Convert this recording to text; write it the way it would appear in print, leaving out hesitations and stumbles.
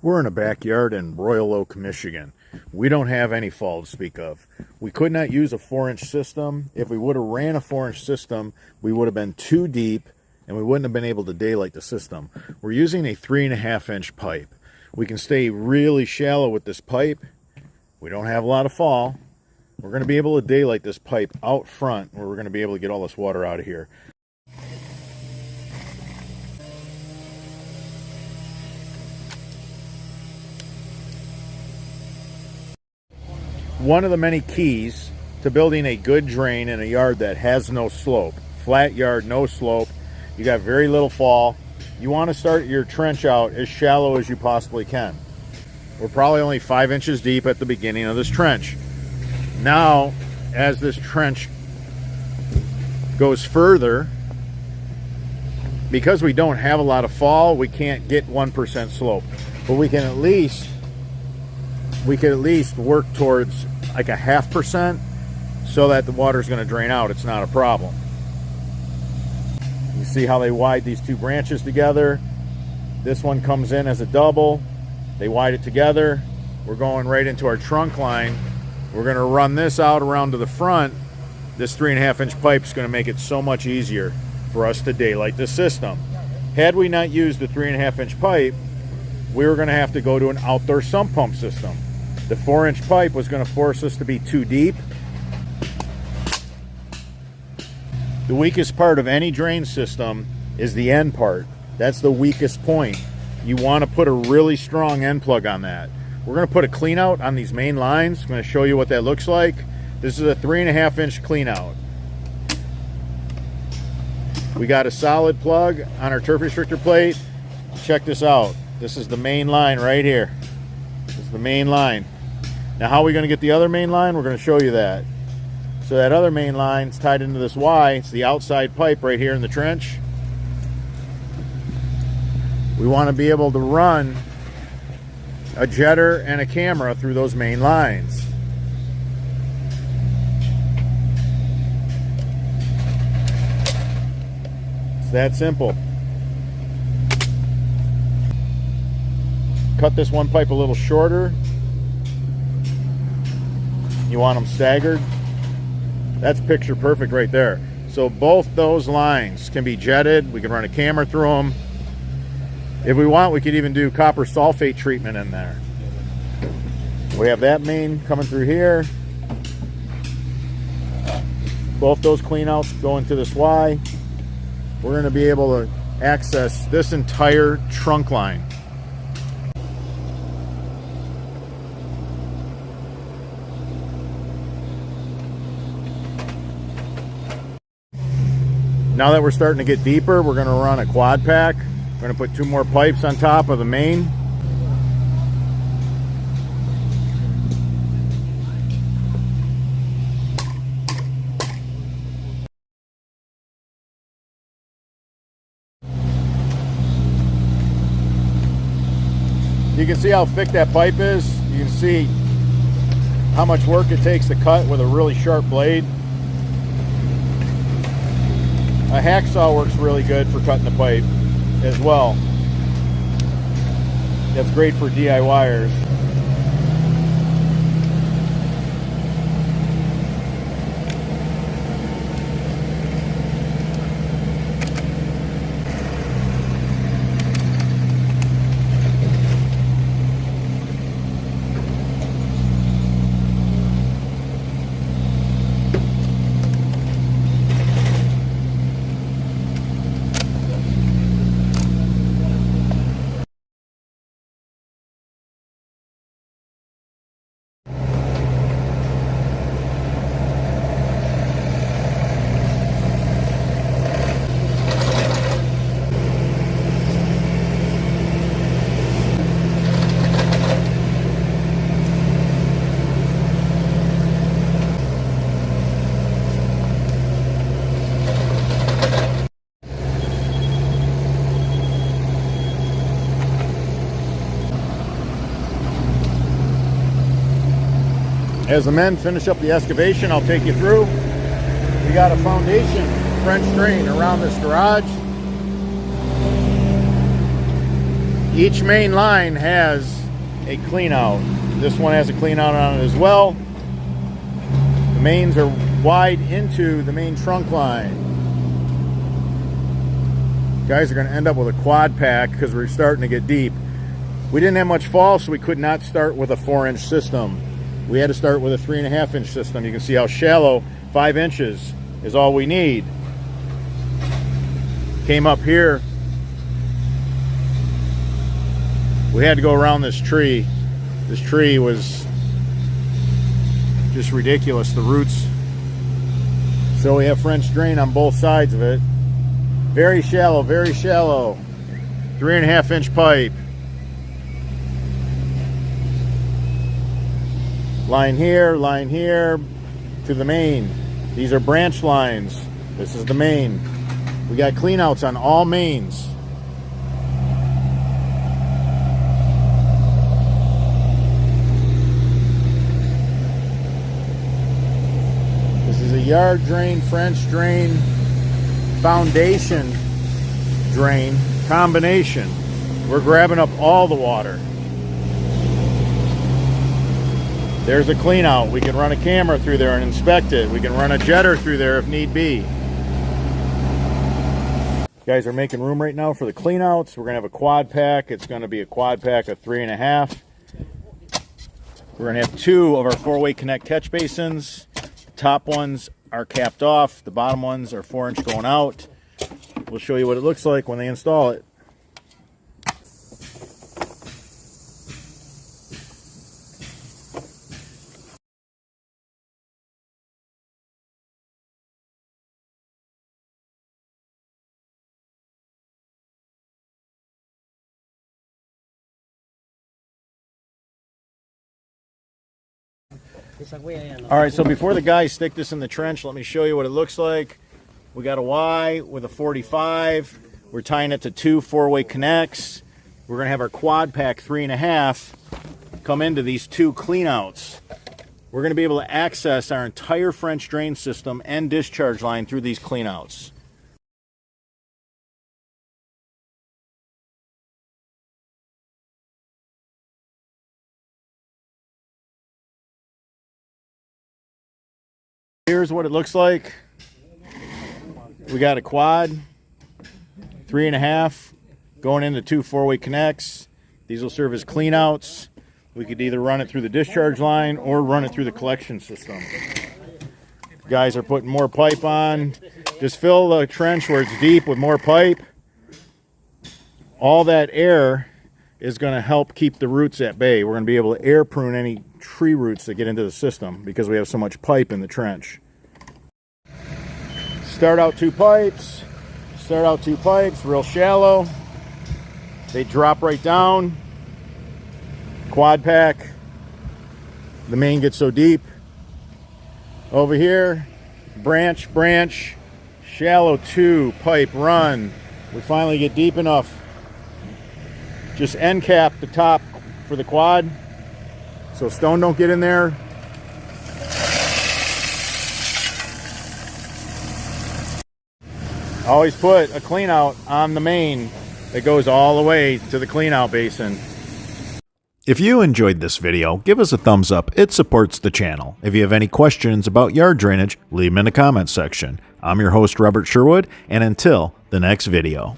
We're in a backyard in Royal Oak, Michigan. We don't have any fall to speak of. We could not use a 4-inch system. If we would have ran a 4-inch system, we would have been too deep and we wouldn't have been able to daylight the system. We're using a 3.5-inch pipe. We can stay really shallow with this pipe. We don't have a lot of fall. We're going to be able to daylight this pipe out front where we're going to be able to get all this water out of here. One of the many keys to building a good drain in a yard that has no slope, flat yard, no slope, you got very little fall, you want to start your trench out as shallow as you possibly can. We're probably only 5 inches deep at the beginning of this trench. Now, as this trench goes further, because we don't have a lot of fall, we can't get 1% slope, but we can at least work towards like a 0.5% so that the water is going to drain out. It's not a problem. You see how they wide these two branches together. This one comes in as a double. They wide it together. We're going right into our trunk line. We're going to run this out around to the front. This 3.5-inch pipe is going to make it so much easier for us to daylight the system. Had we not used the 3.5-inch pipe, we were going to have to go to an outdoor sump pump system. The 4-inch pipe was going to force us to be too deep. The weakest part of any drain system is the end part. That's the weakest point. You want to put a really strong end plug on that. We're going to put a Cleanout on these main lines. I'm going to show you what that looks like. This is a 3.5-inch Cleanout. We got a solid plug on our turf restrictor plate. Check this out. This is the main line right here. This is the main line. Now, how are we going to get the other main line? We're going to show you that. So that other main line is tied into this Y. It's the outside pipe right here in the trench. We want to be able to run a jetter and a camera through those main lines. It's that simple. Cut this one pipe a little shorter. You want them staggered. That's picture perfect right there. So both those lines can be jetted. We can run a camera through them. If we want, we could even do copper sulfate treatment in there. We have that main coming through here. Both those cleanouts go into this Y. We're going to be able to access this entire trunk line. Now that we're starting to get deeper, we're going to run a quad pack. We're going to put 2 more pipes on top of the main. You can see how thick that pipe is. You can see how much work it takes to cut with a really sharp blade. A hacksaw works really good for cutting the pipe as well. That's great for DIYers. As the men finish up the excavation, I'll take you through. We got a foundation French drain around this garage. Each main line has a clean out. This one has a clean out on it as well. The mains are wide into the main trunk line. Guys are going to end up with a quad pack because we're starting to get deep. We didn't have much fall, so we could not start with a 4-inch system. We had to start with a 3.5-inch system. You can see how shallow 5 inches is all we need. Came up here. We had to go around this tree. This tree was just ridiculous, the roots. So we have French drain on both sides of it. Very shallow, very shallow. 3.5-inch pipe. Line here to the main. These are branch lines. This is the main. We got cleanouts on all mains. This is a yard drain, French drain, foundation drain combination. We're grabbing up all the water. There's a clean out. We can run a camera through there and inspect it. We can run a jetter through there if need be. Guys are making room right now for the clean outs. We're going to have a quad pack. It's going to be a quad pack of 3.5. We're going to have 2 of our 4-way connect catch basins. The top ones are capped off. The bottom ones are 4-inch going out. We'll show you what it looks like when they install it. All right, so before the guys stick this in the trench, let me show you what it looks like. We got a Y with a 45. We're tying it to 2 4-way connects. We're going to have our quad pack 3.5 come into these 2 cleanouts. We're going to be able to access our entire French drain system and discharge line through these cleanouts. Here's what it looks like. We got a quad, 3.5, going into 2 4-way connects. These will serve as cleanouts. We could either run it through the discharge line or run it through the collection system. Guys are putting more pipe on. Just fill the trench where it's deep with more pipe. All that air is going to help keep the roots at bay. We're going to be able to air prune any tree roots that get into the system because we have so much pipe in the trench. Start out 2 pipes, real shallow. They drop right down. Quad pack. The main gets so deep. Over here, branch, shallow 2, pipe, run. We finally get deep enough. Just end cap the top for the quad so stone don't get in there. Always put a clean out on the main that goes all the way to the clean out basin. If you enjoyed this video, give us a thumbs up. It supports the channel. If you have any questions about yard drainage, leave them in the comments section. I'm your host, Robert Sherwood, and until the next video.